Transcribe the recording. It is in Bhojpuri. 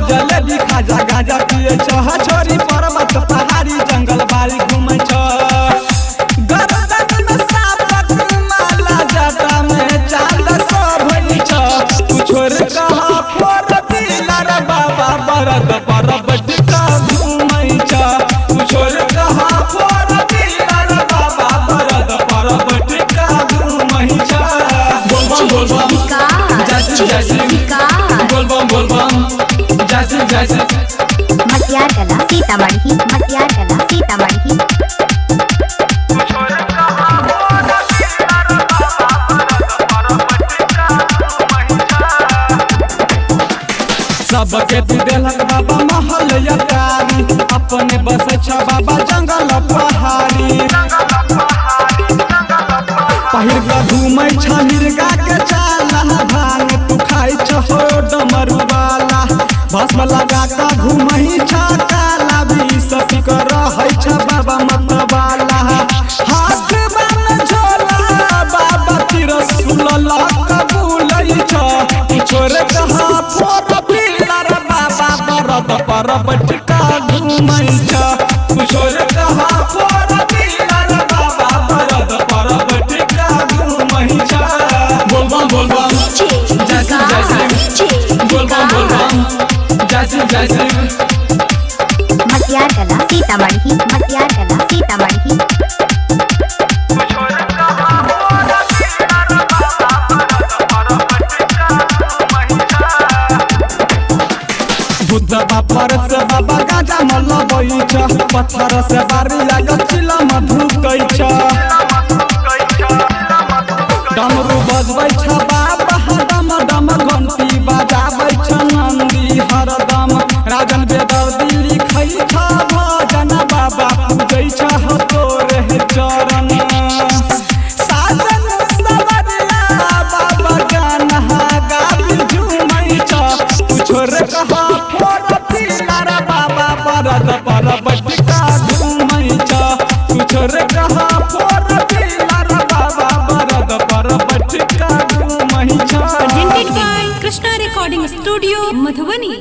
जलेबी खाजा गाजा पिए छ छोरी पर्वत पहाड़ी जंगल बारी घूमे छ गर्दन में सापक माला जटा में चाल सब भई छ तू छोर कहा फोर दिलर बाबा बरद परब टिका घूमे छ तू छोर कहा फोर दिलर बाबा बरद परब टिका घूमे छ बोल बम जैसी बोल बम जैसी मटियार कला सीतामढ़ी मटियार कला सीतामढ़ी सबके तू देलक बाबा महल यकारी अपने बस छ बाबा जंगल पहाड़ी पहिर के घूमै छ मिर्गा के चाला भांग तू खाई छ हो डमरू वाला भस्म लगा के घूमै छ काला भी सती कर रहै छ बाबा मत वाला हाथ में झोला बाबा तिरसुल लक बुलै छ छोरे कहा फोर पिलर बाबा बरद परब टिका घूमै छ छोरे कहा फोर पिलर बाबा बरद परब टिका घूमै छ बोल बम जैसी बोल बम जैसी मटियार कला सीतामढ़ी मटियार कला सीतामढ़ी बुद्ध बापर से बाबा गाजा मलबै छ पत्थर से बारी लागल चिला मधु कै छ डमरू बजबै छ बाबा डम डम घंटी बजाबै छ नंदी हरदम राजन बेदर्दी लिखै छ भजन बाबा पूजै छ तोरे चरण साजन सवरिया बाबा गाना गाबी झूमै छ छोरे कहा फोर पिलर बाबा बरद परब टिका घूमै छ छोरे कहा फोर पिलर बाबा बरद परब टिका घूमै छ। Presented by Krishna Recording Studio, Madhubani।